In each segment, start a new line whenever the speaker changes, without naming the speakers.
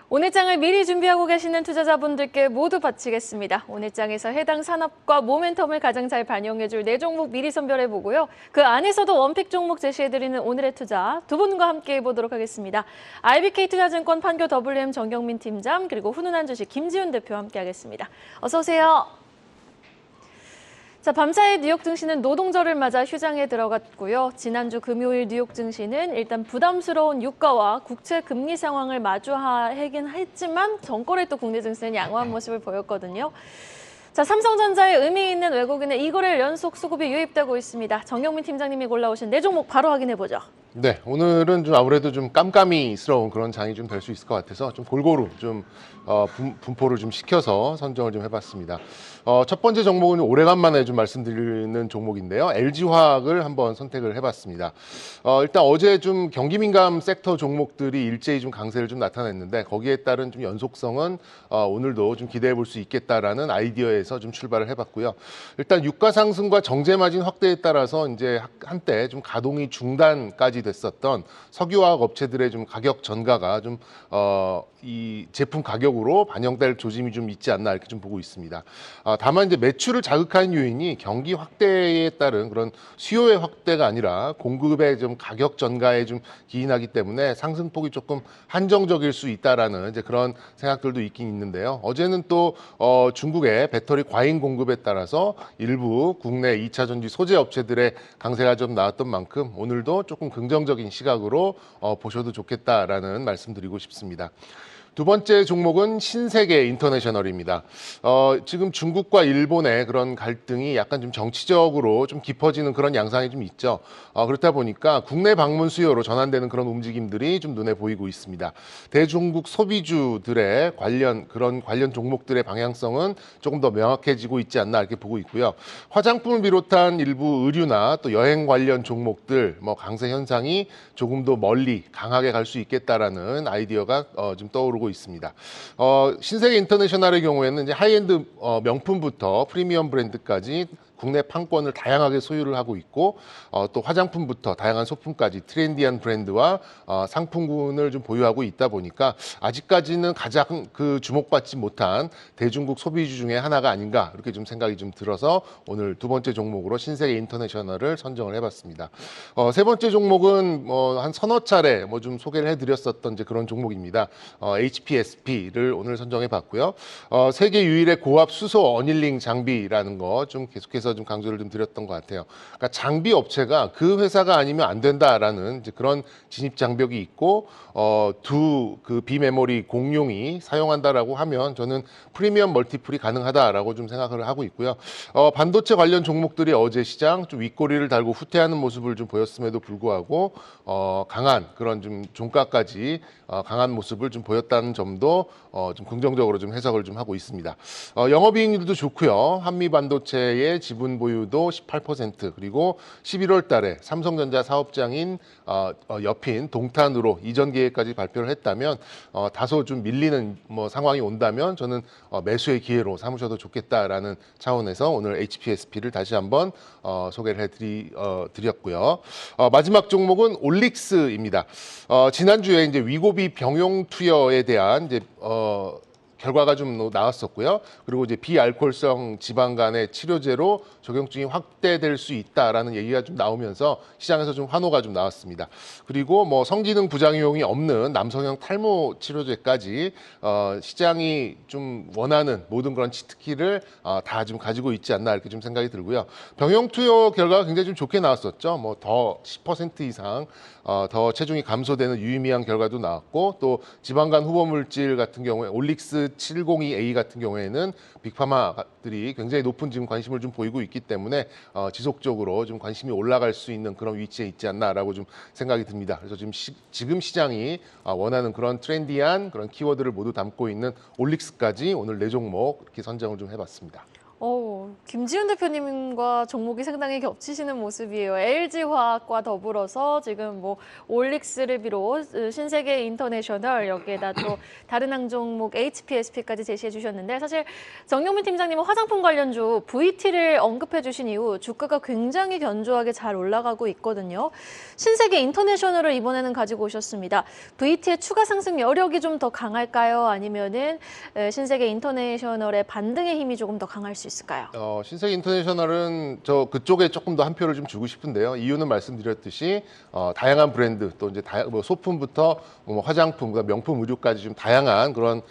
오늘 장을 미리 준비하고 계시는 투자자분들께 모두 바치겠습니다. 오늘 장에서 해당 산업과 모멘텀을 가장 잘 반영해줄 4종목 미리 선별해보고요. 그 안에서도 원픽 종목 제시해드리는 오늘의 투자 두 분과 함께 해보도록 하겠습니다. IBK투자증권 판교 WM 정경민 팀장 그리고 훈훈한 주식 김지훈 대표와 함께하겠습니다. 어서 오세요. 자, 밤사이 뉴욕 증시는 노동절을 맞아 휴장에 들어갔고요. 지난주 금요일 뉴욕 증시는 일단 부담스러운 유가와 국채 금리 상황을 마주하긴 했지만 전거래 또 국내 증시는 양호한 모습을 보였거든요. 자, 삼성전자에 의미 있는 외국인의 이거래일 연속 수급이 유입되고 있습니다. 정경민 팀장님이 골라오신 4종목 바로 확인해보죠.
네, 오늘은 좀 아무래도 좀 깜깜이스러운 그런 장이 좀 될 수 있을 것 같아서 좀 골고루 좀 분포를 좀 시켜서 선정을 좀 해봤습니다. 첫 번째 종목은 오래간만에 좀 말씀드리는 종목인데요. LG화학을 한번 선택을 해봤습니다. 일단 어제 좀 경기 민감 섹터 종목들이 일제히 좀 강세를 좀 나타냈는데 거기에 따른 좀 연속성은 오늘도 좀 기대해 볼 수 있겠다라는 아이디어에서 좀 출발을 해봤고요. 일단 유가 상승과 정제 마진 확대에 따라서 이제 한때 좀 가동이 중단까지 됐었던 석유화학 업체들의 좀 가격 전가가 좀 이 제품 가격으로 반영될 조짐이 좀 있지 않나 이렇게 좀 보고 있습니다. 다만 이제 매출을 자극하는 요인이 경기 확대에 따른 그런 수요의 확대가 아니라 공급의 좀 가격 전가에 좀 기인하기 때문에 상승폭이 조금 한정적일 수 있다라는 이제 그런 생각들도 있긴 있는데요. 어제는 또 중국의 배터리 과잉 공급에 따라서 일부 국내 2차 전지 소재 업체들의 강세가 좀 나왔던 만큼 오늘도 조금 긍정적인 시각으로 보셔도 좋겠다라는 말씀드리고 싶습니다. 두 번째 종목은 신세계 인터내셔널입니다. 지금 중국과 일본의 그런 갈등이 약간 좀 정치적으로 좀 깊어지는 그런 양상이 좀 있죠. 그렇다 보니까 국내 방문 수요로 전환되는 그런 움직임들이 좀 눈에 보이고 있습니다. 대중국 소비주들의 관련 종목들의 방향성은 조금 더 명확해지고 있지 않나 이렇게 보고 있고요. 화장품을 비롯한 일부 의류나 또 여행 관련 종목들 강세 현상이 조금 더 멀리 강하게 갈 수 있겠다라는 아이디어가 좀 떠오르고 있습니다. 신세계 인터내셔널의 경우에는 이제 하이엔드 명품부터 프리미엄 브랜드까지 국내 판권을 다양하게 소유를 하고 있고 또 화장품부터 다양한 소품까지 트렌디한 브랜드와 상품군을 좀 보유하고 있다 보니까 아직까지는 가장 그 주목받지 못한 대중국 소비주 중에 하나가 아닌가 이렇게 좀 생각이 좀 들어서 오늘 두 번째 종목으로 신세계 인터내셔널을 선정을 해봤습니다. 세 번째 종목은 한 서너 차례 좀 소개를 해드렸었던 이제 그런 종목입니다. HPSP를 오늘 선정해봤고요. 세계 유일의 고압 수소 어닐링 장비라는 거 좀 계속해서 좀 강조를 좀 드렸던 것 같아요. 그러니까 장비 업체가 그 회사가 아니면 안 된다라는 이제 그런 진입 장벽이 있고 두 그 비메모리 공룡이 사용한다라고 하면 저는 프리미엄 멀티플이 가능하다라고 좀 생각을 하고 있고요. 반도체 관련 종목들이 어제 시장 좀 윗꼬리를 달고 후퇴하는 모습을 좀 보였음에도 불구하고 강한 그런 좀 종가까지 강한 모습을 좀 보였다는 점도 좀 긍정적으로 좀 해석을 좀 하고 있습니다. 영업이익률도 좋고요. 한미반도체의 지분 보유도 18% 그리고 11월 달에 삼성전자 사업장인 옆인 동탄으로 이전 계획까지 발표를 했다면 다소 좀 밀리는 상황이 온다면 저는 매수의 기회로 삼으셔도 좋겠다라는 차원에서 오늘 HPSP를 다시 한번 소개를 해드렸고요. 마지막 종목은 올릭스입니다. 지난주에 이제 위고비 병용 투여에 대한 이제 결과가 좀 나왔었고요. 그리고 이제 비알코올성 지방 간의 치료제로 적용증이 확대될 수 있다라는 얘기가 좀 나오면서 시장에서 좀 환호가 좀 나왔습니다. 그리고 성기능 부작용이 없는 남성형 탈모 치료제까지 시장이 좀 원하는 모든 그런 치트키를 다 좀 가지고 있지 않나 이렇게 좀 생각이 들고요. 병용 투여 결과가 굉장히 좀 좋게 나왔었죠. 더 10% 이상 더 체중이 감소되는 유의미한 결과도 나왔고 또 지방간 후보 물질 같은 경우에 올릭스 702A 같은 경우에는 빅파마들이 굉장히 높은 지금 관심을 좀 보이고 있기 때문에 지속적으로 좀 관심이 올라갈 수 있는 그런 위치에 있지 않나라고 좀 생각이 듭니다. 그래서 지금 시장이 원하는 그런 트렌디한 그런 키워드를 모두 담고 있는 올릭스까지 오늘 4종목 이렇게 선정을 좀 해봤습니다.
김지훈 대표님과 종목이 상당히 겹치시는 모습이에요. LG화학과 더불어서 지금 뭐 올릭스를 비롯 신세계 인터내셔널 여기에다 또 다른 항종목 HPSP까지 제시해 주셨는데 사실 정영민 팀장님은 화장품 관련주 VT를 언급해 주신 이후 주가가 굉장히 견조하게 잘 올라가고 있거든요. 신세계 인터내셔널을 이번에는 가지고 오셨습니다. VT의 추가 상승 여력이 좀 더 강할까요? 아니면은 신세계 인터내셔널의 반등의 힘이 조금 더 강할 수 있을까요?
신세계 인터내셔널은 그쪽에 조금 더 한 표를 좀 주고 싶은데요. 이유는 말씀드렸듯이 다양한 브랜드 또 이제 뭐 소품부터 뭐 화장품, 그다음 명품 의류까지 좀 다양한 그런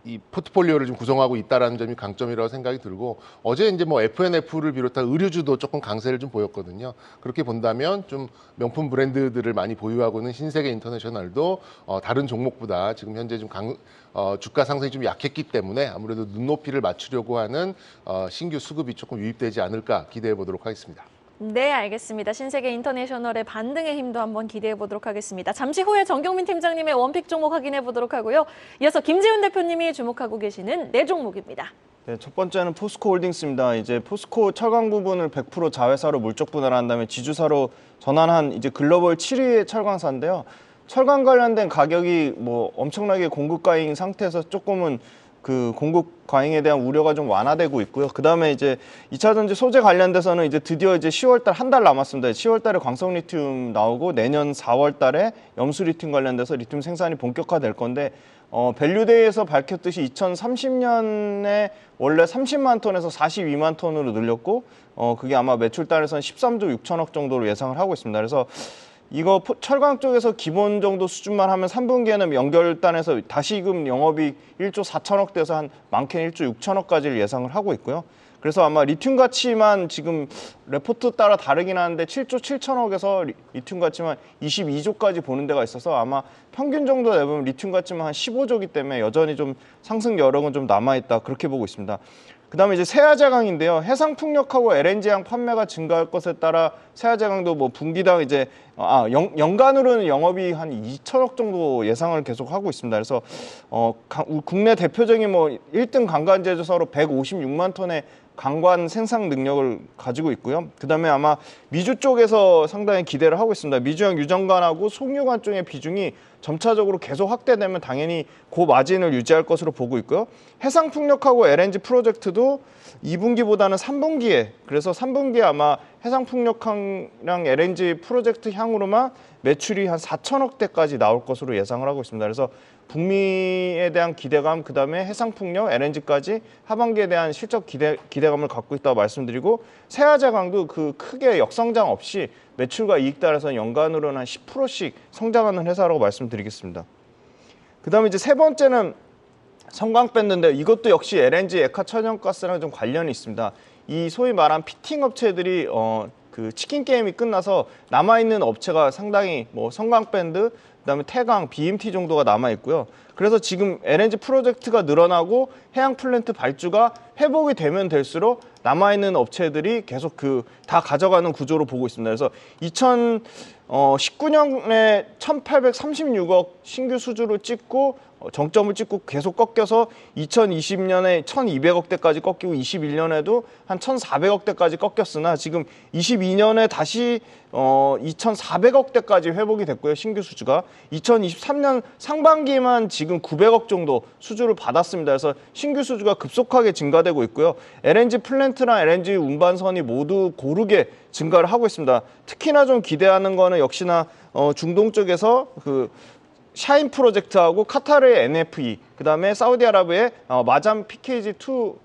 이 포트폴리오를 좀 구성하고 있다라는 점이 강점이라고 생각이 들고 어제 이제 뭐 FNF를 비롯한 의류주도 조금 강세를 좀 보였거든요. 그렇게 본다면 좀 명품 브랜드들을 많이 보유하고 있는 신세계 인터내셔널도 다른 종목보다 지금 현재 좀 주가 상승이 좀 약했기 때문에 아무래도 눈높이를 맞추려고 하는 신규 수급이 조금 유입되지 않을까 기대해 보도록 하겠습니다.
네, 알겠습니다. 신세계 인터내셔널의 반등의 힘도 한번 기대해 보도록 하겠습니다. 잠시 후에 정경민 팀장님의 원픽 종목 확인해 보도록 하고요. 이어서 김지훈 대표님이 주목하고 계시는 네 종목입니다.
네, 첫 번째는 포스코 홀딩스입니다. 이제 포스코 철강 부분을 100% 자회사로 물적 분할한 다음에 지주사로 전환한 이제 글로벌 7위의 철강사인데요. 철강 관련된 가격이 뭐 엄청나게 공급 과잉 상태에서 조금은 그 공급 과잉에 대한 우려가 좀 완화되고 있고요. 그다음에 이제 2차 전지 소재 관련돼서는 이제 드디어 이제 10월 달 한 달 남았습니다. 10월 달에 광석 리튬 나오고 내년 4월 달에 염수 리튬 관련돼서 리튬 생산이 본격화될 건데 밸류데이에서 밝혔듯이 2030년에 원래 30만 톤에서 42만 톤으로 늘렸고 그게 아마 매출 단에서는 13조 6천억 정도로 예상을 하고 있습니다. 그래서 이거 철강 쪽에서 기본 정도 수준만 하면 3분기에는 연결단에서 다시금 영업이익 1조 4천억 돼서 한 많게는 1조 6천억까지를 예상을 하고 있고요. 그래서 아마 리튬 가치만 지금 레포트 따라 다르긴 하는데 7조 7천억에서 리튬 가치만 22조까지 보는 데가 있어서 아마 평균 정도 내보면 리튬 가치만 한 15조이기 때문에 여전히 좀 상승 여력은 좀 남아있다 그렇게 보고 있습니다. 그다음에 이제 세아제강인데요. 해상풍력하고 LNG양 판매가 증가할 것에 따라 세아제강도 뭐 분기당 이제 연간으로는 영업이익 한 2천억 정도 예상을 계속 하고 있습니다. 그래서 국내 대표적인 뭐 1등 강간 제조사로 156만 톤의 강관 생산 능력을 가지고 있고요. 그다음에 아마 미주 쪽에서 상당히 기대를 하고 있습니다. 미주형 유정관하고 송유관 쪽의 비중이 점차적으로 계속 확대되면 당연히 고마진을 유지할 것으로 보고 있고요. 해상풍력하고 LNG 프로젝트도 2분기보다는 3분기에 그래서 3분기에 아마 해상풍력항랑 LNG 프로젝트 향으로만 매출이 한 4천억 대까지 나올 것으로 예상을 하고 있습니다. 그래서 북미에 대한 기대감, 그다음에 해상풍력, LNG까지 하반기에 대한 실적 기대감을 갖고 있다고 말씀드리고 세아제강도 그 크게 역성장 없이 매출과 이익 따라서 연간으로는 한 10%씩 성장하는 회사라고 말씀드리겠습니다. 그다음에 이제 세 번째는 성광밴드인데 이것도 역시 LNG 액화 천연가스랑 좀 관련이 있습니다. 이 소위 말한 피팅 업체들이 그 치킨 게임이 끝나서 남아있는 업체가 상당히 뭐 성광밴드, 그다음에 태강, BMT 정도가 남아 있고요. 그래서 지금 LNG 프로젝트가 늘어나고 해양 플랜트 발주가 회복이 되면 될수록 남아있는 업체들이 계속 다 가져가는 구조로 보고 있습니다. 그래서 2019년에 1,836억 신규 수주를 찍고 정점을 찍고 계속 꺾여서 2020년에 1,200억대까지 꺾이고 21년에도 한 1,400억대까지 꺾였으나 지금 22년에 다시 2,400억대까지 회복이 됐고요. 신규 수주가 2023년 상반기만 지금 900억 정도 수주를 받았습니다. 그래서 신규 수주가 급속하게 증가되고 있고요. LNG 플랜트랑 LNG 운반선이 모두 고르게 증가를 하고 있습니다. 특히나 좀 기대하는 거는 역시나 중동 쪽에서 샤인 프로젝트하고 카타르의 NFE, 그다음에 사우디아라비아의 마잠 PKG2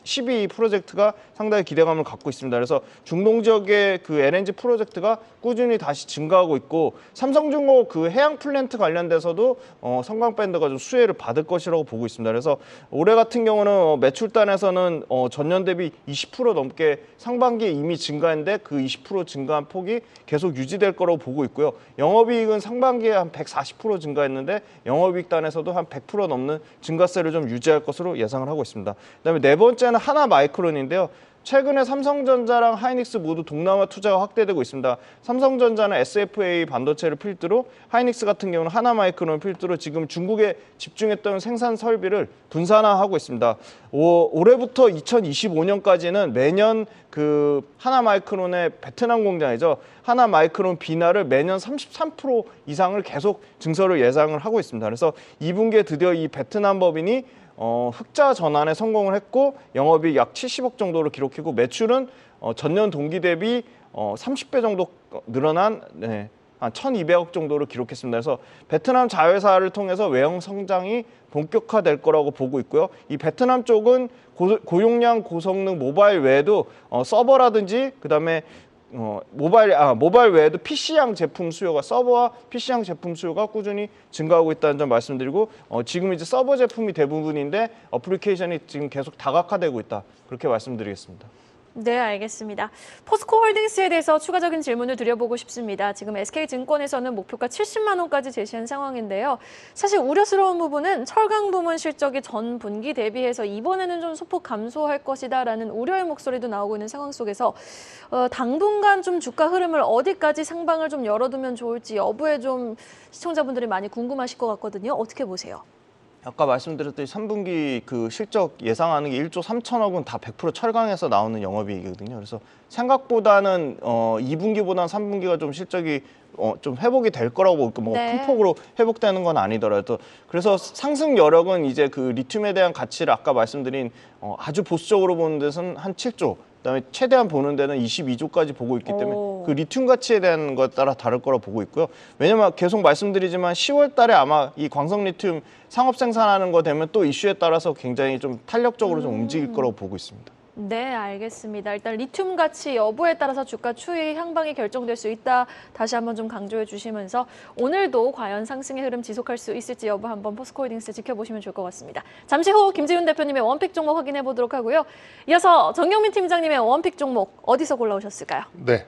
12 프로젝트가 상당히 기대감을 갖고 있습니다. 그래서 중동 지역의 그 LNG 프로젝트가 꾸준히 다시 증가하고 있고 삼성중공 그 해양 플랜트 관련돼서도 성광밴드가 좀 수혜를 받을 것이라고 보고 있습니다. 그래서 올해 같은 경우는 매출단에서는 전년 대비 20% 넘게 상반기에 이미 증가했는데 그 20% 증가한 폭이 계속 유지될 거라고 보고 있고요. 영업이익은 상반기에 한 140% 증가했는데 영업이익 단에서도 한 100% 넘는 증가세를 좀 유지할 것으로 예상을 하고 있습니다. 그다음에 네 번째는 하나마이크론인데요. 최근에 삼성전자랑 하이닉스 모두 동남아 투자가 확대되고 있습니다. 삼성전자는 SFA 반도체를 필두로, 하이닉스 같은 경우는 하나마이크론 필두로 지금 중국에 집중했던 생산 설비를 분산화하고 있습니다. 올해부터 2025년까지는 매년 그 하나마이크론의 베트남 공장이죠. 하나마이크론 비나를 매년 33% 이상을 계속 증설을 예상을 하고 있습니다. 그래서 2분기에 드디어 이 베트남 법인이 흑자 전환에 성공을 했고 영업이익 약 70억 정도를 기록했고 매출은 전년 동기 대비 30배 정도 늘어난 한 1,200억 정도를 기록했습니다. 그래서 베트남 자회사를 통해서 외형 성장이 본격화될 거라고 보고 있고요. 이 베트남 쪽은 고용량 고성능 모바일 외에도 서버라든지 그다음에 모바일 외에도 PC향 제품 수요가 서버와 PC향 제품 수요가 꾸준히 증가하고 있다는 점 말씀드리고 지금 이제 서버 제품이 대부분인데 어플리케이션이 지금 계속 다각화되고 있다. 그렇게 말씀드리겠습니다.
네, 알겠습니다. 포스코홀딩스에 대해서 추가적인 질문을 드려보고 싶습니다. 지금 SK증권에서는 목표가 70만 원까지 제시한 상황인데요. 사실 우려스러운 부분은 철강 부문 실적이 전 분기 대비해서 이번에는 좀 소폭 감소할 것이다라는 우려의 목소리도 나오고 있는 상황 속에서 당분간 좀 주가 흐름을 어디까지 상방을 좀 열어두면 좋을지 여부에 좀 시청자분들이 많이 궁금하실 것 같거든요. 어떻게 보세요?
아까 말씀드렸듯이 3분기 그 실적 예상하는 게 1조 3천억은 다 100% 철강에서 나오는 영업이익이거든요. 그래서 생각보다는 2분기보다는 3분기가 좀 실적이 좀 회복이 될 거라고 보고 뭐 큰 폭으로 회복되는 건 아니더라도 그래서 상승 여력은 이제 그 리튬에 대한 가치를 아까 말씀드린 아주 보수적으로 보는 데서는 한 7조 그다음에 최대한 보는 데는 22조까지 보고 있기 때문에 그 리튬 가치에 대한 것에 따라 다를 거라 보고 있고요. 왜냐면 계속 말씀드리지만 10월 달에 아마 이 광석 리튬 상업 생산하는 거 되면 또 이슈에 따라서 굉장히 좀 탄력적으로 좀 움직일 거라고 보고 있습니다.
네, 알겠습니다. 일단 리튬 가치 여부에 따라서 주가 추이 향방이 결정될 수 있다. 다시 한번 좀 강조해 주시면서 오늘도 과연 상승의 흐름 지속할 수 있을지 여부 한번 포스코홀딩스 지켜보시면 좋을 것 같습니다. 잠시 후 김지훈 대표님의 원픽 종목 확인해 보도록 하고요. 이어서 정경민 팀장님의 원픽 종목 어디서 골라오셨을까요?
네,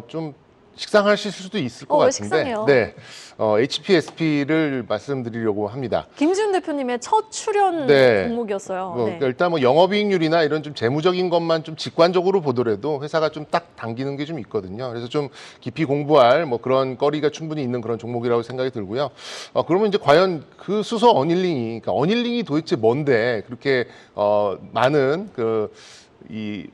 좀 식상하실 수도 있을 것 같은데,
식상해요.
네, HPSP를 말씀드리려고 합니다.
김지훈 대표님의 첫 출연
네.
종목이었어요.
그러니까 일단 뭐 영업이익률이나 이런 좀 재무적인 것만 좀 직관적으로 보더라도 회사가 좀 딱 당기는 게 좀 있거든요. 그래서 좀 깊이 공부할 뭐 그런 거리가 충분히 있는 그런 종목이라고 생각이 들고요. 그러면 이제 과연 그 수소 어닐링이, 그러니까 어닐링이 도대체 뭔데 그렇게 많은 이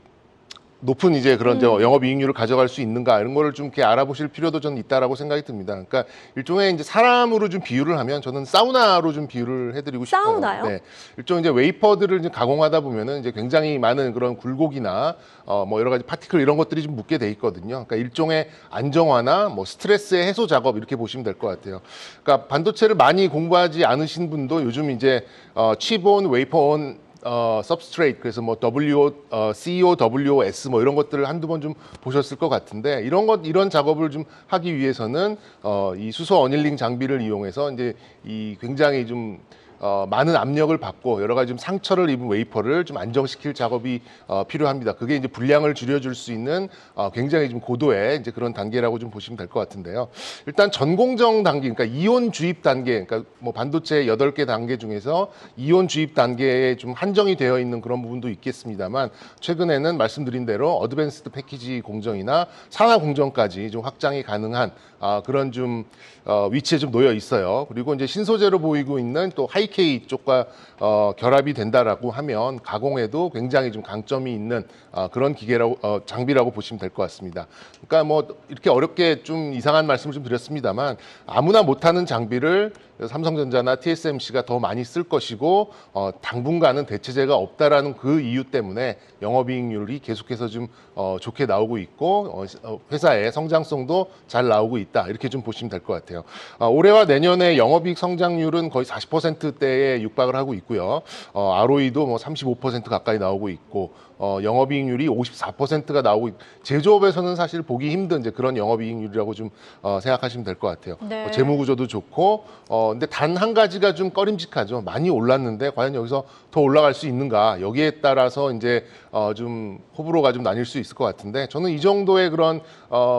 높은 이제 그런 영업이익률을 가져갈 수 있는가 이런 거를 좀 이렇게 알아보실 필요도 저는 있다라고 생각이 듭니다. 그러니까 일종의 이제 사람으로 좀 비유를 하면 저는 사우나로 좀 비유를 해드리고 싶어요.
사우나요?
네, 일종 이제 웨이퍼들을 이제 가공하다 보면은 이제 굉장히 많은 그런 굴곡이나 뭐 여러 가지 파티클 이런 것들이 좀 묻게 돼 있거든요. 그러니까 일종의 안정화나 뭐 스트레스의 해소 작업 이렇게 보시면 될 것 같아요. 그러니까 반도체를 많이 공부하지 않으신 분도 요즘 이제 칩온, 웨이퍼온 substrate 그래서 뭐 COWS 뭐 이런 것들을 한두 번 좀 보셨을 것 같은데 이런 작업을 좀 하기 위해서는 이 수소 어닐링 장비를 이용해서 이제 이 굉장히 좀 많은 압력을 받고 여러 가지 좀 상처를 입은 웨이퍼를 좀 안정시킬 작업이 필요합니다. 그게 이제 불량을 줄여줄 수 있는 굉장히 좀 고도의 이제 그런 단계라고 좀 보시면 될 것 같은데요. 일단 전공정 단계, 그러니까 이온 주입 단계, 그러니까 뭐 반도체 8개 단계 중에서 이온 주입 단계에 좀 한정이 되어 있는 그런 부분도 있겠습니다만 최근에는 말씀드린 대로 어드밴스드 패키지 공정이나 산화 공정까지 좀 확장이 가능한 그런 좀 위치에 좀 놓여 있어요. 그리고 이제 신소재로 보이고 있는 또 하이K 쪽과 결합이 된다라고 하면 가공에도 굉장히 좀 강점이 있는 그런 장비라고 보시면 될 것 같습니다. 그러니까 뭐 이렇게 어렵게 좀 이상한 말씀을 좀 드렸습니다만 아무나 못하는 장비를 삼성전자나 TSMC가 더 많이 쓸 것이고 당분간은 대체제가 없다라는 그 이유 때문에 영업이익률이 계속해서 좀 좋게 나오고 있고 회사의 성장성도 잘 나오고 있다 이렇게 좀 보시면 될 것 같아요. 올해와 내년에 영업이익 성장률은 거의 40%대에 육박을 하고 있고요. ROE도 뭐 35% 가까이 나오고 있고 영업이익률이 54%가 나오고 제조업에서는 사실 보기 힘든 이제 그런 영업이익률이라고 좀 생각하시면 될 것 같아요.
네.
재무 구조도 좋고 근데 단 한 가지가 좀 꺼림직하죠. 많이 올랐는데 과연 여기서 더 올라갈 수 있는가 여기에 따라서 이제 좀 호불호가 좀 나뉠 수 있을 것 같은데 저는 이 정도의 그런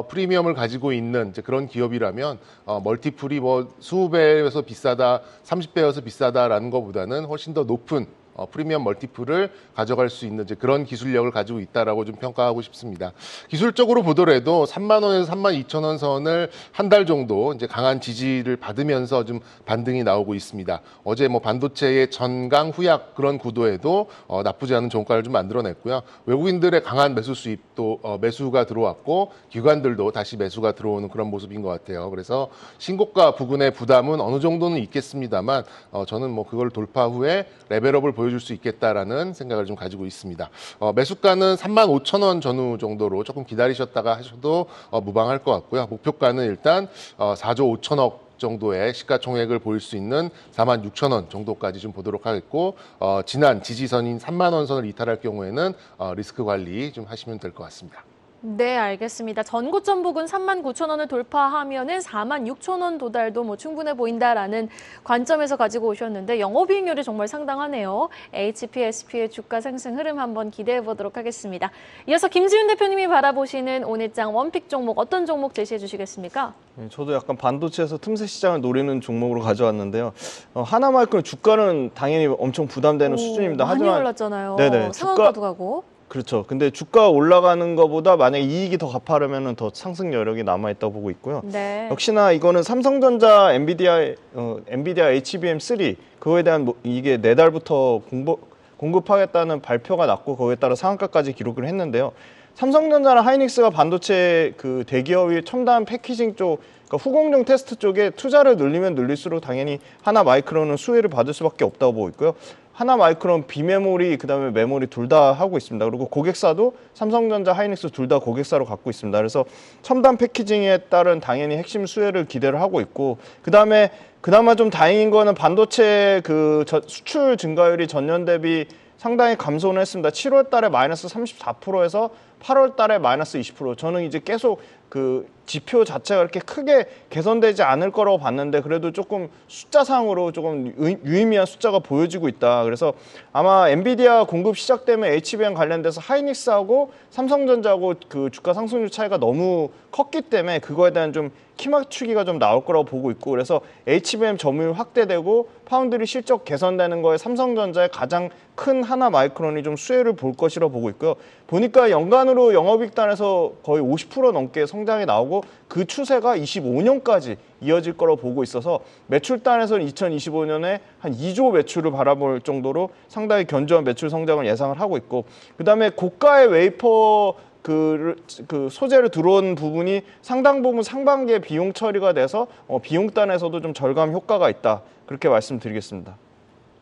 프리미엄을 가지고 있는 이제 그런 기업이라면 멀티플이 뭐 20배여서 비싸다, 30배여서 비싸다라는 것보다는 훨씬 더 높은 프리미엄 멀티플을 가져갈 수 있는 이제 그런 기술력을 가지고 있다라고 좀 평가하고 싶습니다. 기술적으로 보더라도 3만 원에서 3만 2천 원 선을 한 달 정도 이제 강한 지지를 받으면서 좀 반등이 나오고 있습니다. 어제 뭐 반도체의 전강 후약 그런 구도에도 나쁘지 않은 종가를 좀 만들어냈고요. 외국인들의 강한 매수 수입도 매수가 들어왔고 기관들도 다시 매수가 들어오는 그런 모습인 것 같아요. 그래서 신고가 부근의 부담은 어느 정도는 있겠습니다만 저는 뭐 그걸 돌파 후에 레벨업을 보여줄 수 있겠다라는 생각을 좀 가지고 있습니다. 매수가는 3만 5천 원 전후 정도로 조금 기다리셨다가 하셔도 무방할 것 같고요. 목표가는 일단 4조 5천억 정도의 시가총액을 보일 수 있는 4만 6천 원 정도까지 좀 보도록 하겠고 지난 지지선인 3만 원 선을 이탈할 경우에는 리스크 관리 좀 하시면 될 것 같습니다.
네, 알겠습니다. 전고점 부근 3만 9천 원을 돌파하면은 4만 6천 원 도달도 뭐 충분해 보인다라는 관점에서 가지고 오셨는데 영업이익률이 정말 상당하네요. HPSP의 주가 상승 흐름 한번 기대해 보도록 하겠습니다. 이어서 김지훈 대표님이 바라보시는 오늘장 원픽 종목 어떤 종목 제시해 주시겠습니까?
네, 저도 약간 반도체에서 틈새 시장을 노리는 종목으로 가져왔는데요. 하나마이크론 주가는 당연히 엄청 부담되는 수준입니다.
많이
하지만
올랐잖아요.
네네,
상한가도 가고.
그렇죠. 근데 주가 올라가는 것보다 만약에 이익이 더 가파르면 더 상승 여력이 남아있다고 보고 있고요.
네.
역시나 이거는 삼성전자 엔비디아 HBM3 그거에 대한 이게 내달부터 공급하겠다는 발표가 났고 거기에 따라 상한가까지 기록을 했는데요. 삼성전자나 하이닉스가 반도체 그 대기업이 첨단 패키징 쪽 그러니까 후공정 테스트 쪽에 투자를 늘리면 늘릴수록 당연히 하나 마이크론은 수혜를 받을 수밖에 없다고 보고 있고요. 하나 마이크론 비메모리 그다음에 메모리 둘 다 하고 있습니다. 그리고 고객사도 삼성전자, 하이닉스 둘 다 고객사로 갖고 있습니다. 그래서 첨단 패키징에 따른 당연히 핵심 수혜를 기대를 하고 있고 그다음에 그나마 좀 다행인 거는 반도체 그 수출 증가율이 전년 대비 상당히 감소는 했습니다. 7월 달에 마이너스 34%에서 8월 달에 마이너스 20%. 저는 이제 계속 그 지표 자체가 이렇게 크게 개선되지 않을 거라고 봤는데 그래도 조금 숫자상으로 조금 유의미한 숫자가 보여지고 있다. 그래서 아마 엔비디아 공급 시작되면 HBM 관련돼서 하이닉스하고 삼성전자하고 그 주가 상승률 차이가 너무 컸기 때문에 그거에 대한 좀 키 맞추기가 좀 나올 거라고 보고 있고 그래서 HBM 점유율 확대되고 파운드리 실적 개선되는 거에 삼성전자의 가장 큰 하나 마이크론이 좀 수혜를 볼 것이라고 보고 있고요. 보니까 연간으로 영업이익단에서 거의 50% 넘게 성장이 나오고 그 추세가 25년까지 이어질 거라고 보고 있어서 매출단에서는 2025년에 한 2조 매출을 바라볼 정도로 상당히 견조한 매출 성장을 예상을 하고 있고 그다음에 고가의 웨이퍼 그 소재로 들어온 부분이 상당 부분 상반기에 비용 처리가 돼서 비용단에서도 좀 절감 효과가 있다. 그렇게 말씀드리겠습니다.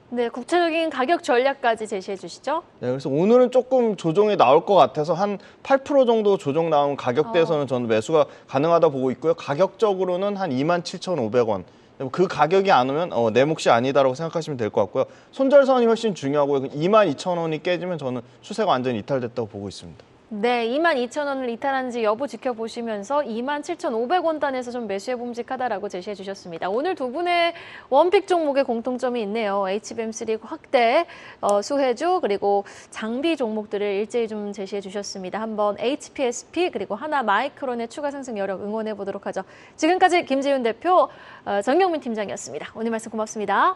네, 구체적인 가격 전략까지 제시해 주시죠.
네, 그래서 오늘은 조금 조정이 나올 것 같아서 한 8% 정도 조정 나온 가격대에서는 저는 매수가 가능하다 보고 있고요. 가격적으로는 한 27,500원. 그 가격이 안 오면 내 몫이 아니다라고 생각하시면 될 것 같고요. 손절선이 훨씬 중요하고요. 22,000원이 깨지면 저는 추세가 완전히 이탈됐다고 보고 있습니다.
네, 22,000원을 이탈하는지 여부 지켜보시면서 27,500원 단에서 좀 매수해 봄직하다라고 제시해 주셨습니다. 오늘 두 분의 원픽 종목의 공통점이 있네요. HBM3 확대, 수혜주 그리고 장비 종목들을 일제히 좀 제시해 주셨습니다. 한번 HPSP 그리고 하나 마이크론의 추가 상승 여력 응원해 보도록 하죠. 지금까지 김지훈 대표, 정경민 팀장이었습니다. 오늘 말씀 고맙습니다.